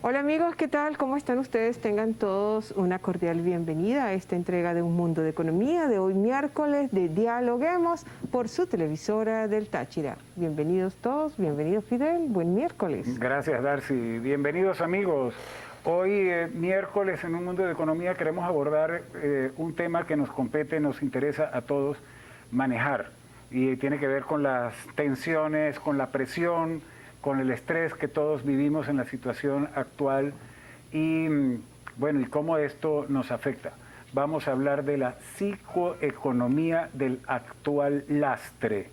Hola amigos, ¿qué tal? ¿Cómo están ustedes? Tengan todos una cordial bienvenida a esta entrega de Un Mundo de Economía de hoy miércoles de Dialoguemos por su televisora del Táchira. Bienvenidos todos, bienvenido Fidel, buen miércoles. Gracias Darcy, bienvenidos amigos. Hoy miércoles en Un Mundo de Economía queremos abordar un tema que nos compete, nos interesa a todos manejar y tiene que ver con las tensiones, con la presión, con el estrés que todos vivimos en la situación actual y bueno, y cómo esto nos afecta. Vamos a hablar de la psicoeconomía del actual lastre,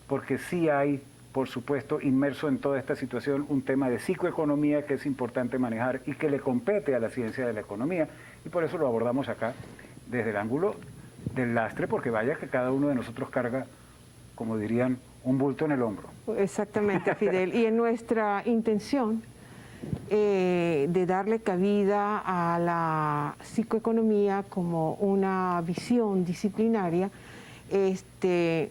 porque sí hay, por supuesto, inmerso en toda esta situación un tema de psicoeconomía que es importante manejar y que le compete a la ciencia de la economía, y por eso lo abordamos acá desde el ángulo del lastre, porque vaya que cada uno de nosotros carga, como dirían, un bulto en el hombro. Exactamente, Fidel. Y en nuestra intención de darle cabida a la psicoeconomía como una visión disciplinaria,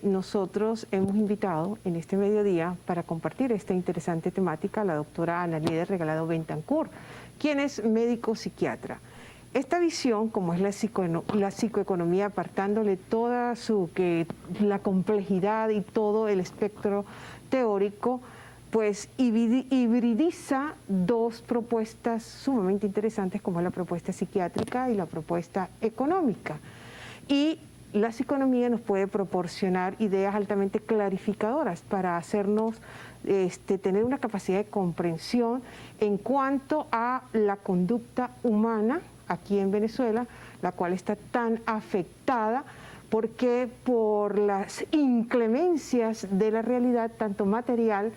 nosotros hemos invitado en este mediodía para compartir esta interesante temática a la doctora Analida Regalado Bentancur, quien es médico psiquiatra. Esta visión, como es la psicoeconomía, apartándole toda la complejidad y todo el espectro teórico, pues hibridiza dos propuestas sumamente interesantes, como es la propuesta psiquiátrica y la propuesta económica. Y la psiconomía nos puede proporcionar ideas altamente clarificadoras para hacernos tener una capacidad de comprensión en cuanto a la conducta humana aquí en Venezuela, la cual está tan afectada porque por las inclemencias de la realidad, tanto material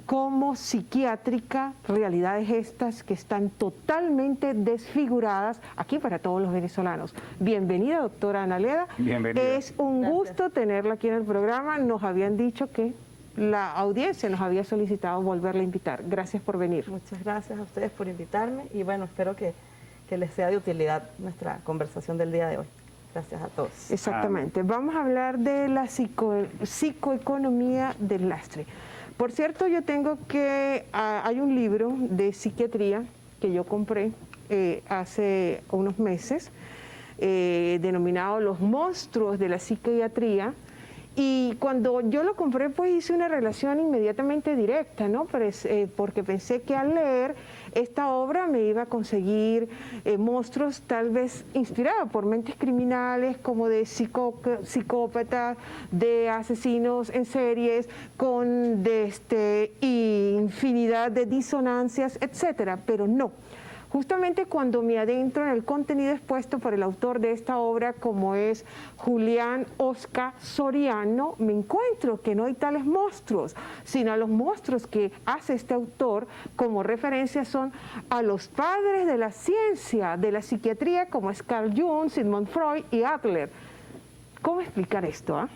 como psiquiátrica, realidades estas que están totalmente desfiguradas aquí para todos los venezolanos. Bienvenida, doctora Analeda. Bienvenida. Es un gusto tenerla aquí en el programa. Nos habían dicho que la audiencia nos había solicitado volverla a invitar. Gracias por venir. Muchas gracias a ustedes por invitarme y bueno, espero que les sea de utilidad nuestra conversación del día de hoy. Gracias a todos. Exactamente. Vamos a hablar de la psicoeconomía del lastre. Por cierto, yo tengo hay un libro de psiquiatría que yo compré hace unos meses, denominado Los monstruos de la psiquiatría. Y cuando yo lo compré, pues hice una relación inmediatamente directa, ¿no? Porque pensé que al leer esta obra me iba a conseguir monstruos tal vez inspirados por mentes criminales, como de psicópatas, de asesinos en series, con infinidad de disonancias, etcétera. Pero no. Justamente cuando me adentro en el contenido expuesto por el autor de esta obra, como es Julián Oscar Soriano, me encuentro que no hay tales monstruos, sino a los monstruos que hace este autor como referencia son a los padres de la ciencia, de la psiquiatría, como es Carl Jung, Sigmund Freud y Adler. ¿Cómo explicar esto?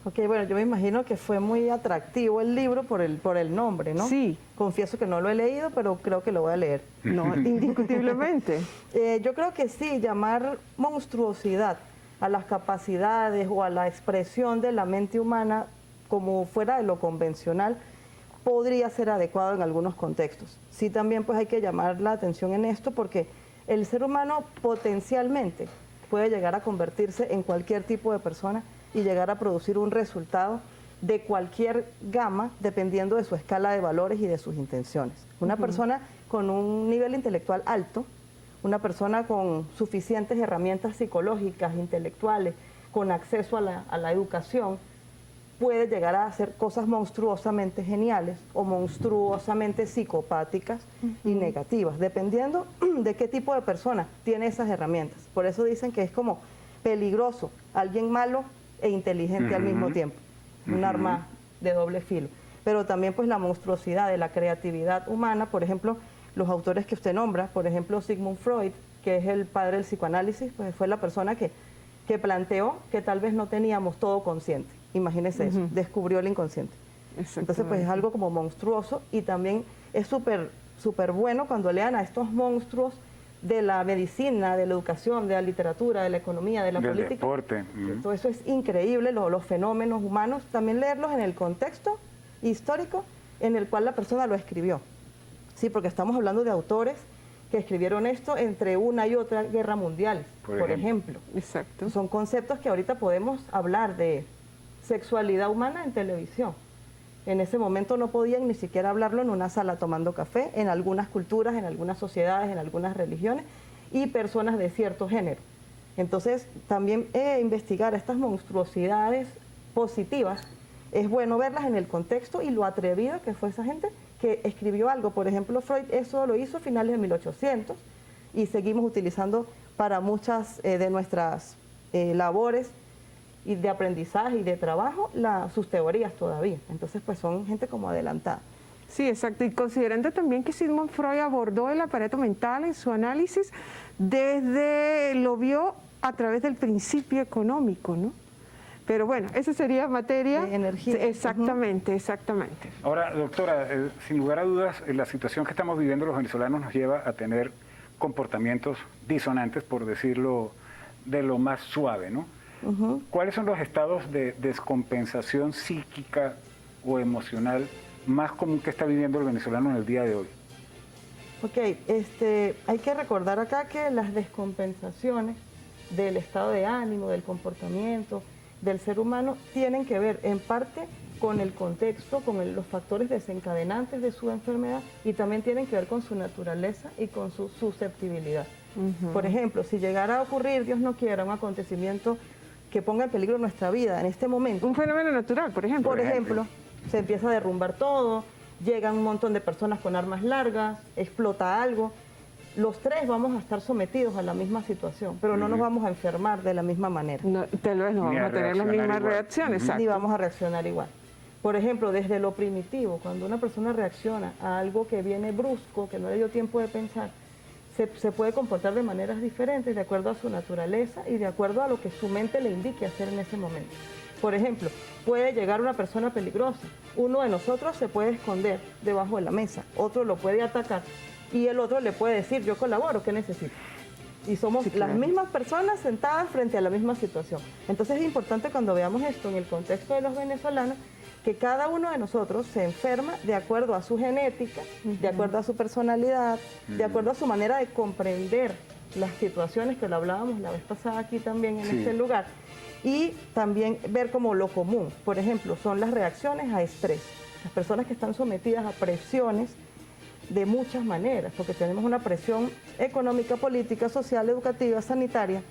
Ok, bueno, yo me imagino que fue muy atractivo el libro por el nombre, ¿no? Sí. Confieso que no lo he leído, pero creo que lo voy a leer. No, indiscutiblemente. Yo creo que sí, llamar monstruosidad a las capacidades o a la expresión de la mente humana como fuera de lo convencional podría ser adecuado en algunos contextos. Sí, también pues hay que llamar la atención en esto porque el ser humano potencialmente puede llegar a convertirse en cualquier tipo de persona y llegar a producir un resultado de cualquier gama dependiendo de su escala de valores y de sus intenciones. Una persona con un nivel intelectual alto, una persona con suficientes herramientas psicológicas, intelectuales, con acceso a la educación, puede llegar a hacer cosas monstruosamente geniales o monstruosamente psicopáticas y negativas, dependiendo de qué tipo de persona tiene esas herramientas. Por eso dicen que es como peligroso, alguien malo e inteligente al mismo tiempo, un arma de doble filo. Pero también pues la monstruosidad de la creatividad humana, por ejemplo, los autores que usted nombra, por ejemplo Sigmund Freud, que es el padre del psicoanálisis, pues fue la persona que planteó que tal vez no teníamos todo consciente. Imagínese eso, descubrió el inconsciente. Entonces pues es algo como monstruoso y también es súper bueno cuando lean a estos monstruos de la medicina, de la educación, de la literatura, de la economía, de la política. Del deporte. Todo eso es increíble, los fenómenos humanos, también leerlos en el contexto histórico en el cual la persona lo escribió. Sí, porque estamos hablando de autores que escribieron esto entre una y otra guerra mundial, por ejemplo. Exacto. Son conceptos que ahorita podemos hablar de sexualidad humana en televisión. En ese momento no podían ni siquiera hablarlo en una sala tomando café, en algunas culturas, en algunas sociedades, en algunas religiones y personas de cierto género. Entonces, también investigar estas monstruosidades positivas, es bueno verlas en el contexto y lo atrevido que fue esa gente que escribió algo. Por ejemplo, Freud eso lo hizo a finales de 1800 y seguimos utilizando para muchas de nuestras labores y de aprendizaje y de trabajo sus teorías todavía. Entonces, pues son gente como adelantada. Sí, exacto. Y considerando también que Sigmund Freud abordó el aparato mental en su análisis, lo vio a través del principio económico, ¿no? Pero bueno, esa sería materia de energía. Exactamente, exactamente. Ahora, doctora, sin lugar a dudas, la situación que estamos viviendo los venezolanos nos lleva a tener comportamientos disonantes, por decirlo de lo más suave, ¿no? ¿Cuáles son los estados de descompensación psíquica o emocional más común que está viviendo el venezolano en el día de hoy? Ok, hay que recordar acá que las descompensaciones del estado de ánimo, del comportamiento del ser humano tienen que ver en parte con el contexto, con los factores desencadenantes de su enfermedad y también tienen que ver con su naturaleza y con su susceptibilidad. Por ejemplo, si llegara a ocurrir, Dios no quiera, un acontecimiento que ponga en peligro nuestra vida en este momento. Un fenómeno natural, por ejemplo. Por ejemplo, se empieza a derrumbar todo, llegan un montón de personas con armas largas, explota algo. Los tres vamos a estar sometidos a la misma situación, pero no nos vamos a enfermar de la misma manera. No, tal vez no vamos a tener las mismas reacciones, exacto. Ni vamos a reaccionar igual. Por ejemplo, desde lo primitivo, cuando una persona reacciona a algo que viene brusco, que no le dio tiempo de pensar, se puede comportar de maneras diferentes de acuerdo a su naturaleza y de acuerdo a lo que su mente le indique hacer en ese momento. Por ejemplo, puede llegar una persona peligrosa. Uno de nosotros se puede esconder debajo de la mesa, otro lo puede atacar y el otro le puede decir, yo colaboro, ¿qué necesito? Y somos las mismas personas sentadas frente a la misma situación. Entonces es importante cuando veamos esto en el contexto de los venezolanos, que cada uno de nosotros se enferma de acuerdo a su genética, de acuerdo a su personalidad, de acuerdo a su manera de comprender las situaciones, que lo hablábamos la vez pasada aquí también en este lugar, y también ver como lo común. Por ejemplo, son las reacciones a estrés. Las personas que están sometidas a presiones de muchas maneras, porque tenemos una presión económica, política, social, educativa, sanitaria.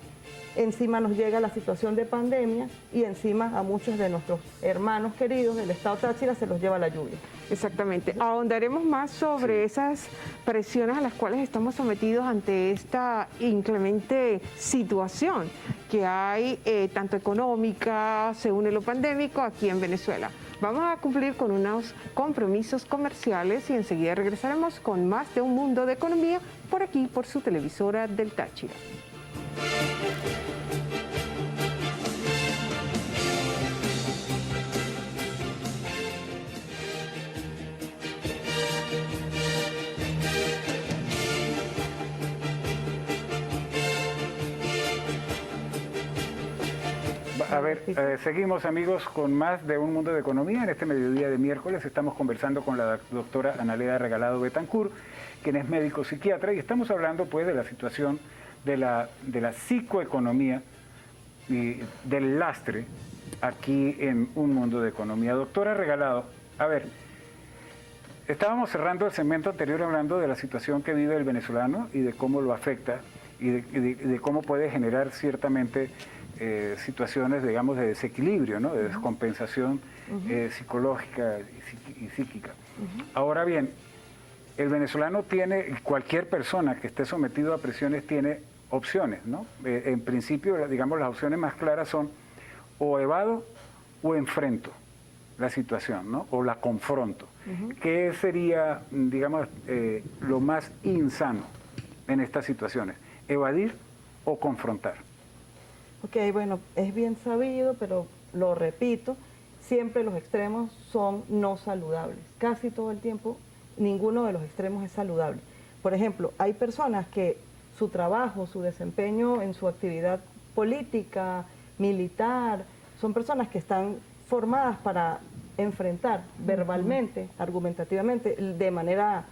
Encima nos llega la situación de pandemia y encima a muchos de nuestros hermanos queridos del estado Táchira se los lleva la lluvia. Exactamente. Ahondaremos más sobre esas presiones a las cuales estamos sometidos ante esta inclemente situación que hay, tanto económica, según lo pandémico, aquí en Venezuela. Vamos a cumplir con unos compromisos comerciales y enseguida regresaremos con más de Un Mundo de Economía por aquí, por su televisora del Táchira. A ver, seguimos amigos con más de Un Mundo de Economía. En este mediodía de miércoles estamos conversando con la doctora Analea Regalado Betancourt, quien es médico psiquiatra, y estamos hablando pues de la situación de la psicoeconomía y del lastre aquí en Un Mundo de Economía. Doctora Regalado, a ver, estábamos cerrando el segmento anterior hablando de la situación que vive el venezolano y de cómo lo afecta y de cómo puede generar ciertamente situaciones, digamos, de desequilibrio, ¿no? De descompensación psicológica y psíquica. Ahora bien, el venezolano tiene, cualquier persona que esté sometido a presiones tiene opciones, ¿no? En principio, digamos, las opciones más claras son o evado o enfrento la situación, ¿no? O la confronto. ¿Qué sería, digamos, lo más insano en estas situaciones? ¿Evadir o confrontar? Ok, bueno, es bien sabido, pero lo repito, siempre los extremos son no saludables. Casi todo el tiempo ninguno de los extremos es saludable. Por ejemplo, hay personas que su trabajo, su desempeño en su actividad política, militar, son personas que están formadas para enfrentar verbalmente, argumentativamente, de manera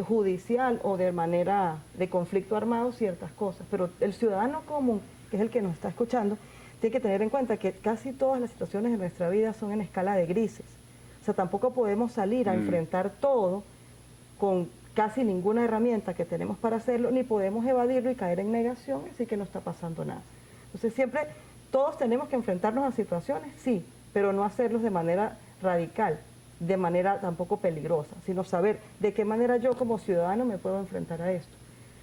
judicial o de manera de conflicto armado ciertas cosas. Pero el ciudadano común, que es el que nos está escuchando, tiene que tener en cuenta que casi todas las situaciones de nuestra vida son en escala de grises. O sea, tampoco podemos salir a enfrentar todo con casi ninguna herramienta que tenemos para hacerlo, ni podemos evadirlo y caer en negación, así que no está pasando nada. Entonces siempre todos tenemos que enfrentarnos a situaciones, sí, pero no hacerlos de manera radical, de manera tampoco peligrosa, sino saber de qué manera yo como ciudadano me puedo enfrentar a esto.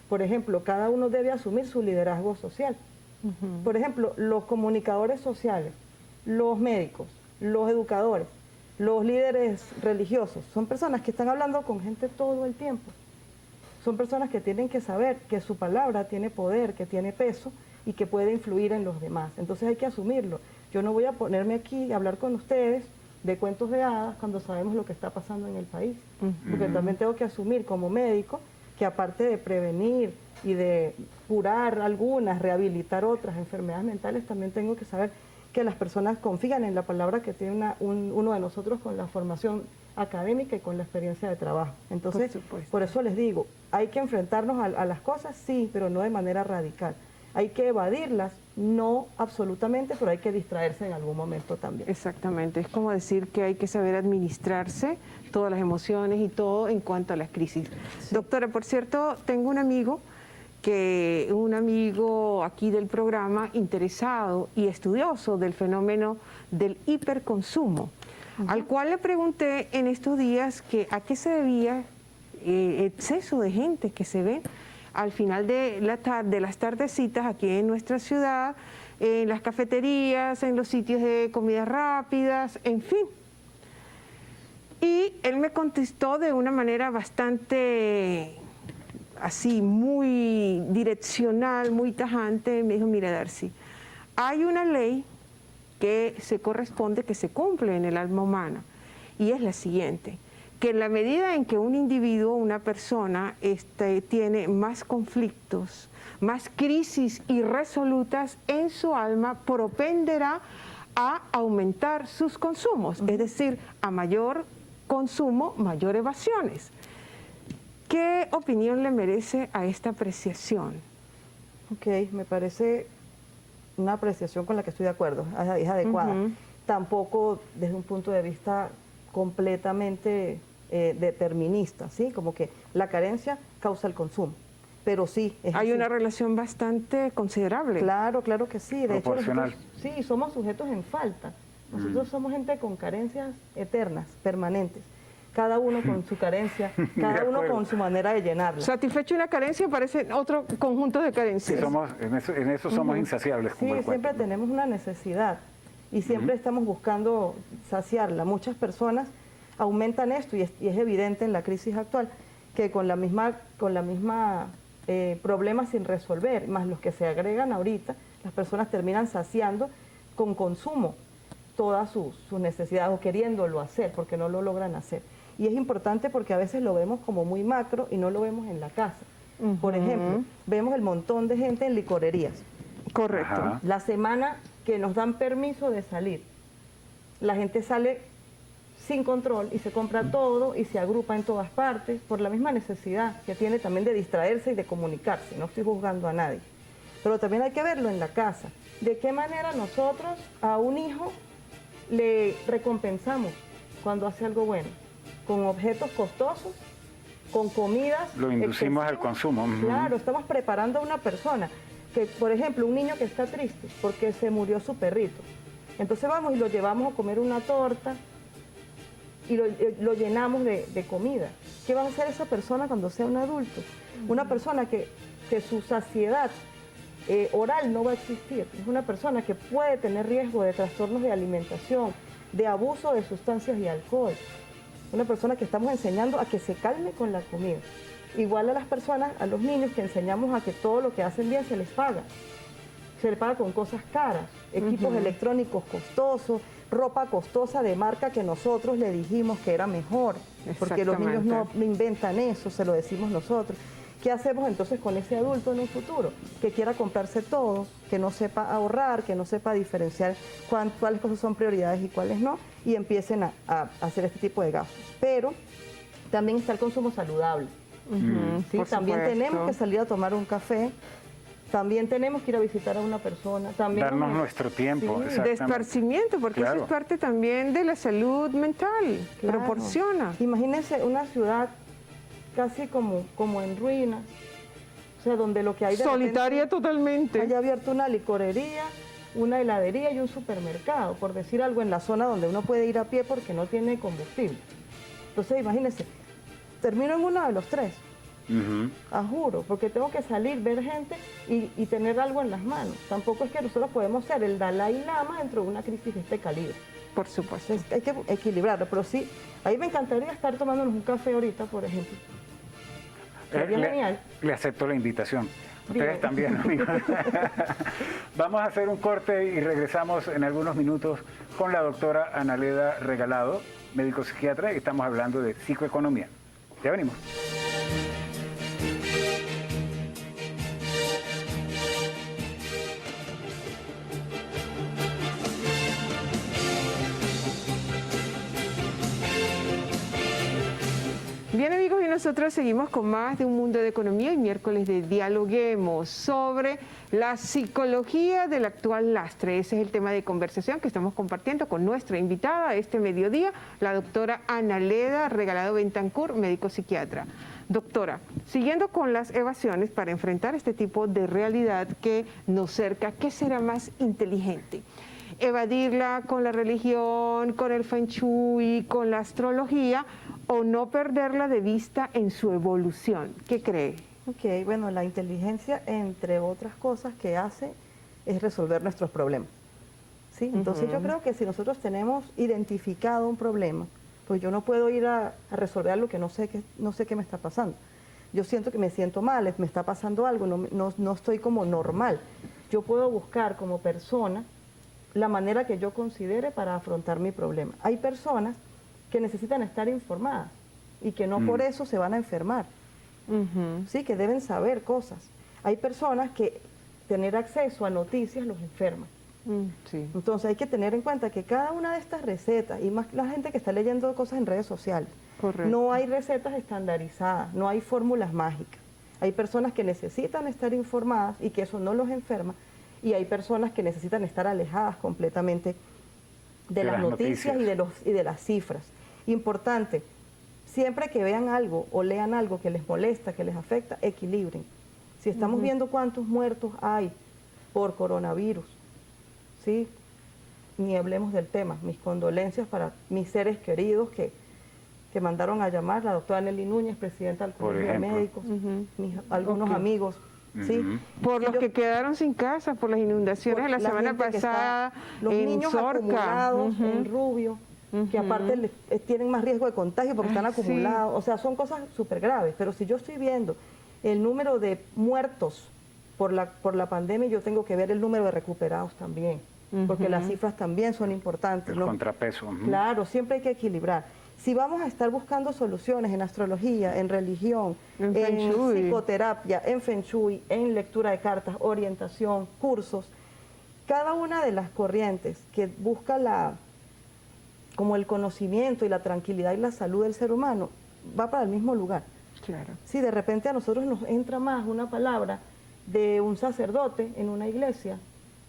Por ejemplo, cada uno debe asumir su liderazgo social. Por ejemplo, los comunicadores sociales, los médicos, los educadores, los líderes religiosos, son personas que están hablando con gente todo el tiempo. Son personas que tienen que saber que su palabra tiene poder, que tiene peso y que puede influir en los demás. Entonces hay que asumirlo. Yo no voy a ponerme aquí a hablar con ustedes de cuentos de hadas cuando sabemos lo que está pasando en el país. Porque también tengo que asumir como médico que aparte de prevenir y de curar algunas, rehabilitar otras enfermedades mentales, también tengo que saber que las personas confían en la palabra que tiene uno de nosotros con la formación académica y con la experiencia de trabajo. Entonces, por eso les digo, hay que enfrentarnos a las cosas, sí, pero no de manera radical. Hay que evadirlas, no absolutamente, pero hay que distraerse en algún momento también. Exactamente, es como decir que hay que saber administrarse todas las emociones y todo en cuanto a las crisis. Sí. Doctora, por cierto, tengo un amigo aquí del programa interesado y estudioso del fenómeno del hiperconsumo, al cual le pregunté en estos días que a qué se debía exceso de gente que se ve al final de las tardecitas aquí en nuestra ciudad, en las cafeterías, en los sitios de comidas rápidas, en fin. Y él me contestó de una manera bastante así, muy direccional, muy tajante. Me dijo, mira, Darcy, hay una ley que se corresponde, que se cumple en el alma humana, y es la siguiente: que en la medida en que un individuo, una persona, tiene más conflictos, más crisis irresolutas en su alma, propenderá a aumentar sus consumos, es decir, a mayor consumo, mayor evasiones. ¿Qué opinión le merece a esta apreciación? Ok, me parece una apreciación con la que estoy de acuerdo, es adecuada. Tampoco desde un punto de vista completamente determinista, ¿sí? Como que la carencia causa el consumo, pero sí. Hay una relación bastante considerable. Claro, claro que sí. De hecho, nosotros, sí, somos sujetos en falta. Nosotros somos gente con carencias eternas, permanentes. Cada uno con su carencia, cada uno con su manera de llenarla. Satisfecho una carencia parece otro conjunto de carencias. Sí, en eso somos insaciables. Sí, siempre tenemos una necesidad y siempre estamos buscando saciarla. Muchas personas aumentan esto y es evidente en la crisis actual que con la misma problema sin resolver, más los que se agregan ahorita, las personas terminan saciando con consumo todas sus necesidades o queriéndolo hacer porque no lo logran hacer. Y es importante porque a veces lo vemos como muy macro y no lo vemos en la casa. Por ejemplo, vemos el montón de gente en licorerías. Correcto. Ajá. La semana que nos dan permiso de salir, la gente sale sin control y se compra todo y se agrupa en todas partes por la misma necesidad que tiene también de distraerse y de comunicarse. No estoy juzgando a nadie. Pero también hay que verlo en la casa. ¿De qué manera nosotros a un hijo le recompensamos cuando hace algo bueno? Con objetos costosos, con comidas. Lo inducimos al consumo. Claro, estamos preparando a una persona que, por ejemplo, un niño que está triste porque se murió su perrito. Entonces vamos y lo llevamos a comer una torta y lo llenamos de comida. ¿Qué va a hacer esa persona cuando sea un adulto? Una persona que su saciedad oral no va a existir. Es una persona que puede tener riesgo de trastornos de alimentación, de abuso de sustancias y alcohol. Una persona que estamos enseñando a que se calme con la comida. Igual a las personas, a los niños que enseñamos a que todo lo que hacen bien se les paga. Se les paga con cosas caras, equipos electrónicos costosos, ropa costosa de marca que nosotros le dijimos que era mejor, porque los niños no inventan eso, se lo decimos nosotros. ¿Qué hacemos entonces con ese adulto en un futuro? Que quiera comprarse todo, que no sepa ahorrar, que no sepa diferenciar cuáles cosas son prioridades y cuáles no, y empiecen a hacer este tipo de gastos. Pero también está el consumo saludable. ¿sí? Por También supuesto. tenemos que salir a tomar un café, también tenemos que ir a visitar a una persona, también Darnos nuestro tiempo. Sí, De exactamente. esparcimiento, porque eso Claro. es parte también de la salud mental, Claro. proporciona. Imagínense una ciudad casi como en ruinas, o sea, donde lo que hay de Solitaria repente totalmente. haya abierto una licorería, una heladería y un supermercado, por decir algo, en la zona donde uno puede ir a pie porque no tiene combustible. Entonces, imagínense, termino en uno de los tres, a juro, porque tengo que salir, ver gente y tener algo en las manos. Tampoco es que nosotros podemos ser el Dalai Lama dentro de una crisis de este calibre. Por supuesto. Entonces, hay que equilibrarlo, pero sí, ahí me encantaría estar tomándonos un café ahorita, por ejemplo. Sería genial. Le acepto la invitación. Ustedes Bien. también, amigos. Vamos a hacer un corte y regresamos en algunos minutos con la doctora Analeda Regalado, médico psiquiatra, y estamos hablando de psicoeconomía. Ya venimos. Bien, amigos, y nosotros seguimos con más de Un Mundo de Economía y miércoles de Dialoguemos sobre la psicología del actual lastre. Ese es el tema de conversación que estamos compartiendo con nuestra invitada este mediodía, la doctora Analeda Regalado Bentancur, médico psiquiatra. Doctora, siguiendo con las evasiones para enfrentar este tipo de realidad que nos cerca, ¿qué será más inteligente? ¿Evadirla con la religión, con el feng shui, con la astrología, o no perderla de vista en su evolución? ¿Qué cree? Ok, bueno, la inteligencia, entre otras cosas que hace, es resolver nuestros problemas. ¿Sí? Entonces yo creo que si nosotros tenemos identificado un problema, pues yo no puedo ir a resolver algo que no sé qué me está pasando. Yo siento que me siento mal, me está pasando algo, no estoy como normal. Yo puedo buscar como persona la manera que yo considere para afrontar mi problema. Hay personas que necesitan estar informadas y que no por eso se van a enfermar. Sí, que deben saber cosas. Hay personas que tener acceso a noticias los enferma. Sí. Entonces hay que tener en cuenta que cada una de estas recetas, y más la gente que está leyendo cosas en redes sociales, Correcto. no hay recetas estandarizadas, no hay fórmulas mágicas. Hay personas que necesitan estar informadas y que eso no los enferma, y hay personas que necesitan estar alejadas completamente de las noticias y de las cifras. Importante, siempre que vean algo o lean algo que les molesta, que les afecta, equilibren. Si estamos viendo cuántos muertos hay por coronavirus, ¿sí? Ni hablemos del tema. Mis condolencias para mis seres queridos que mandaron a llamar, la doctora Nelly Núñez, presidenta del Por Colegio de ejemplo. Médicos, algunos amigos, ¿sí? Por Y los yo- que quedaron sin casa, por las inundaciones por de la semana gente que pasada está- los en niños Zorca. acumulados en Rubio, que aparte tienen más riesgo de contagio porque están Ay, sí. acumulados, o sea, son cosas súper graves, pero si yo estoy viendo el número de muertos por la pandemia, yo tengo que ver el número de recuperados también, porque las cifras también son importantes. El ¿no? contrapeso. Claro, siempre hay que equilibrar. Si vamos a estar buscando soluciones en astrología, en religión, En Feng en Shui. psicoterapia, en Feng Shui, en lectura de cartas, orientación, cursos, cada una de las corrientes que busca como el conocimiento y la tranquilidad y la salud del ser humano va para el mismo lugar. Claro. Si de repente a nosotros nos entra más una palabra de un sacerdote en una iglesia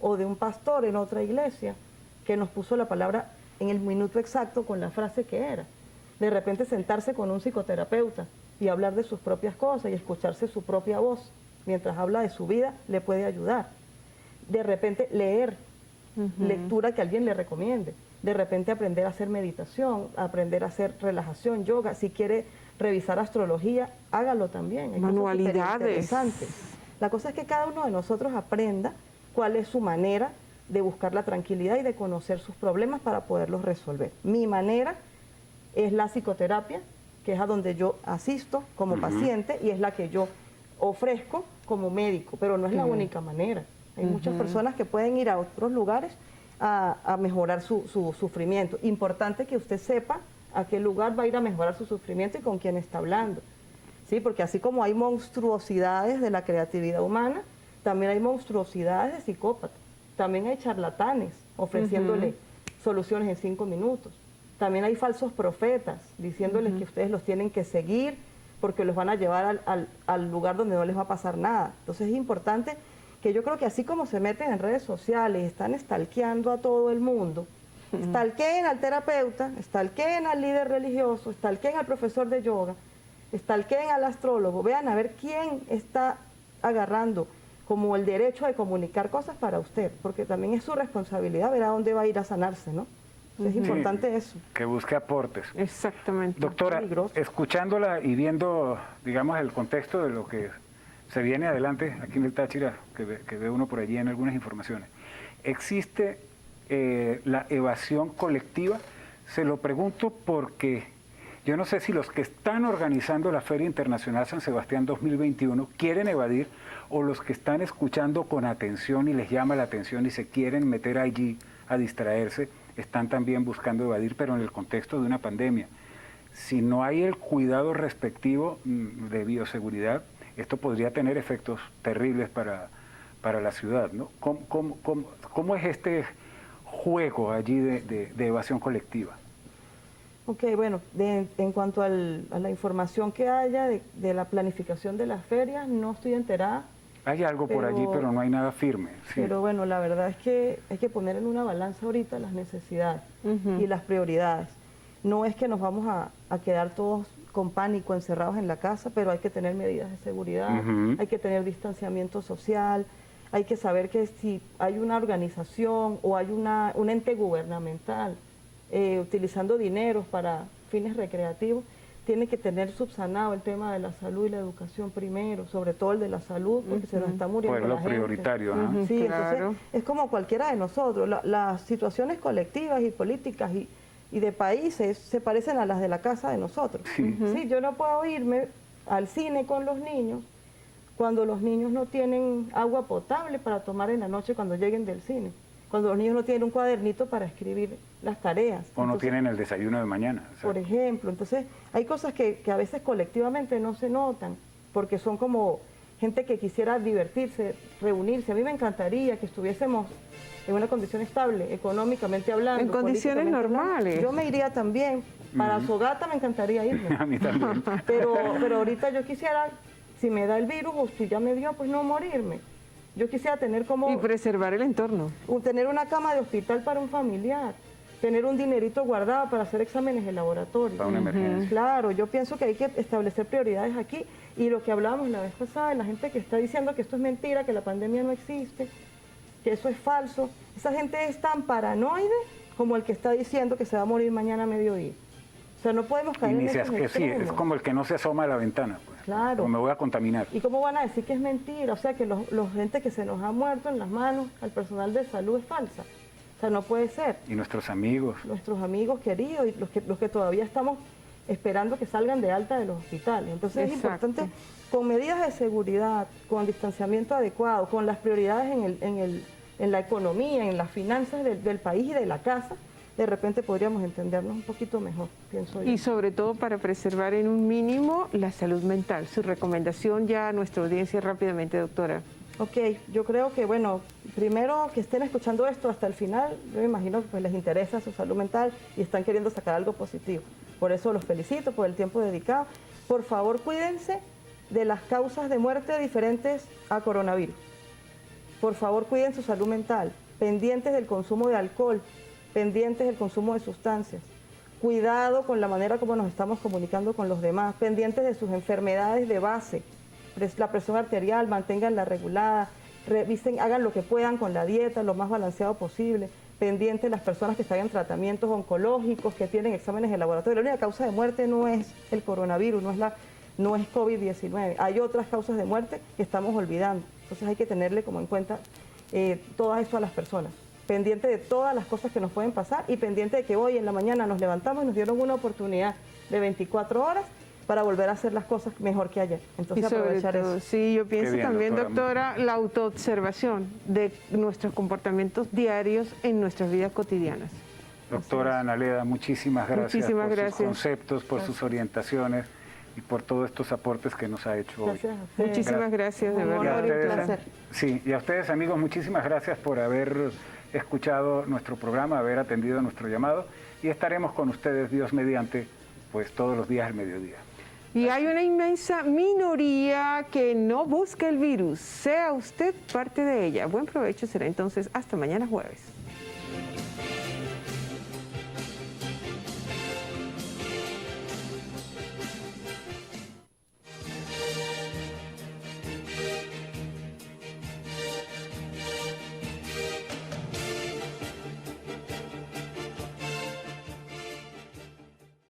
o de un pastor en otra iglesia que nos puso la palabra en el minuto exacto con la frase que era. De repente sentarse con un psicoterapeuta y hablar de sus propias cosas y escucharse su propia voz mientras habla de su vida le puede ayudar. De repente leer, lectura que alguien le recomiende. De repente aprender a hacer meditación, aprender a hacer relajación, yoga. Si quiere revisar astrología, hágalo también. Hay cosas Manualidades. superinteresantes. La cosa es que cada uno de nosotros aprenda cuál es su manera de buscar la tranquilidad y de conocer sus problemas para poderlos resolver. Mi manera es la psicoterapia, que es a donde yo asisto como paciente y es la que yo ofrezco como médico, pero no es la única manera. Hay muchas personas que pueden ir a otros lugares a mejorar su sufrimiento. Importante que usted sepa a qué lugar va a ir a mejorar su sufrimiento y con quién está hablando. ¿Sí? Porque así como hay monstruosidades de la creatividad humana, también hay monstruosidades de psicópatas. También hay charlatanes ofreciéndole soluciones en 5 minutos. También hay falsos profetas diciéndoles que ustedes los tienen que seguir porque los van a llevar al lugar donde no les va a pasar nada. Entonces es importante que yo creo que así como se meten en redes sociales, están stalkeando a todo el mundo, stalkeen al terapeuta, stalkeen al líder religioso, stalkeen al profesor de yoga, stalkeen al astrólogo, vean a ver quién está agarrando como el derecho de comunicar cosas para usted, porque también es su responsabilidad ver a dónde va a ir a sanarse, ¿no? Es importante eso. Que busque aportes. Exactamente. Doctora, Peligroso. escuchándola y viendo, digamos, el contexto de lo que se viene adelante aquí en el Táchira, que ve uno por allí en algunas informaciones, ¿existe la evasión colectiva? Se lo pregunto porque yo no sé si los que están organizando la Feria Internacional San Sebastián 2021 quieren evadir o los que están escuchando con atención y les llama la atención y se quieren meter allí a distraerse, están también buscando evadir, pero en el contexto de una pandemia. Si no hay el cuidado respectivo de bioseguridad, esto podría tener efectos terribles para la ciudad, ¿no? ¿Cómo es este juego allí de evasión colectiva? Ok, bueno, en cuanto a la información que haya de la planificación de las ferias, no estoy enterada. Hay algo por allí, pero no hay nada firme. Sí. Pero bueno, la verdad es que hay que poner en una balanza ahorita las necesidades y las prioridades. No es que nos vamos a quedar todos con pánico encerrados en la casa, pero hay que tener medidas de seguridad, hay que tener distanciamiento social, hay que saber que si hay una organización o hay un ente gubernamental utilizando dineros para fines recreativos, tiene que tener subsanado el tema de la salud y la educación primero, sobre todo el de la salud, porque se nos está muriendo pues la lo gente. prioritario. Sí, claro. entonces es como cualquiera de nosotros. Las situaciones colectivas y políticas y de países se parecen a las de la casa de nosotros. Sí. Sí, yo no puedo irme al cine con los niños cuando los niños no tienen agua potable para tomar en la noche cuando lleguen del cine, cuando los niños no tienen un cuadernito para escribir las tareas. O no Entonces, tienen el desayuno de mañana. O sea, por ejemplo, entonces hay cosas que a veces colectivamente no se notan, porque son como gente que quisiera divertirse, reunirse. A mí me encantaría que estuviésemos en una condición estable, económicamente hablando. En condiciones políticamente hablando. normales. Yo me iría también. Para Sogata me encantaría irme. a mí también. Pero ahorita yo quisiera, si me da el virus o si ya me dio, pues no morirme. Yo quisiera tener como... Y preservar el entorno. tener una cama de hospital para un familiar, tener un dinerito guardado para hacer exámenes de laboratorio. Para una emergencia. Claro, yo pienso que hay que establecer prioridades aquí y lo que hablábamos la vez pasada, la gente que está diciendo que esto es mentira, que la pandemia no existe, que eso es falso, esa gente es tan paranoide como el que está diciendo que se va a morir mañana a mediodía. O sea, no podemos caer en esos que sí, extremos. es como el que no se asoma a la ventana. Pues. Claro. O me voy a contaminar. ¿Y cómo van a decir que es mentira? O sea, que los gente que se nos ha muerto en las manos al personal de salud es falsa. O sea, no puede ser. Y nuestros amigos. Nuestros amigos queridos y los que todavía estamos esperando que salgan de alta de los hospitales. Entonces Exacto. es importante, con medidas de seguridad, con distanciamiento adecuado, con las prioridades en la economía, en las finanzas del país y de la casa, de repente podríamos entendernos un poquito mejor, pienso yo. Y sobre todo para preservar en un mínimo la salud mental. Su recomendación ya a nuestra audiencia rápidamente, doctora. Ok, yo creo que, bueno, primero que estén escuchando esto hasta el final, yo me imagino que pues, les interesa su salud mental y están queriendo sacar algo positivo. Por eso los felicito por el tiempo dedicado. Por favor, cuídense de las causas de muerte diferentes a coronavirus. Por favor, cuiden su salud mental, pendientes del consumo de alcohol, pendientes del consumo de sustancias. Cuidado con la manera como nos estamos comunicando con los demás, pendientes de sus enfermedades de base. La presión arterial, manténganla regulada, revisen, hagan lo que puedan con la dieta, lo más balanceado posible, pendientes de las personas que están en tratamientos oncológicos, que tienen exámenes de laboratorio. La única causa de muerte no es el coronavirus, no es COVID-19. Hay otras causas de muerte que estamos olvidando. Entonces hay que tenerle como en cuenta todo esto a las personas. Pendiente de todas las cosas que nos pueden pasar y pendiente de que hoy en la mañana nos levantamos y nos dieron una oportunidad de 24 horas para volver a hacer las cosas mejor que ayer. Entonces Y sobre aprovechar todo, eso. sí, yo pienso bien, también, doctora. doctora, la autoobservación de nuestros comportamientos diarios en nuestras vidas cotidianas. Doctora Analeda, muchísimas gracias Muchísimas por gracias. sus conceptos, por sus orientaciones y por todos estos aportes que nos ha hecho hoy. Gracias a ustedes. Muchísimas gracias, de Un verdad. honor y un doctora. placer. Sí, y a ustedes amigos, muchísimas gracias por haber escuchado nuestro programa, haber atendido nuestro llamado y estaremos con ustedes, Dios mediante, pues todos los días al mediodía. Y hay una inmensa minoría que no busca el virus. Sea usted parte de ella. Buen provecho, será entonces hasta mañana jueves.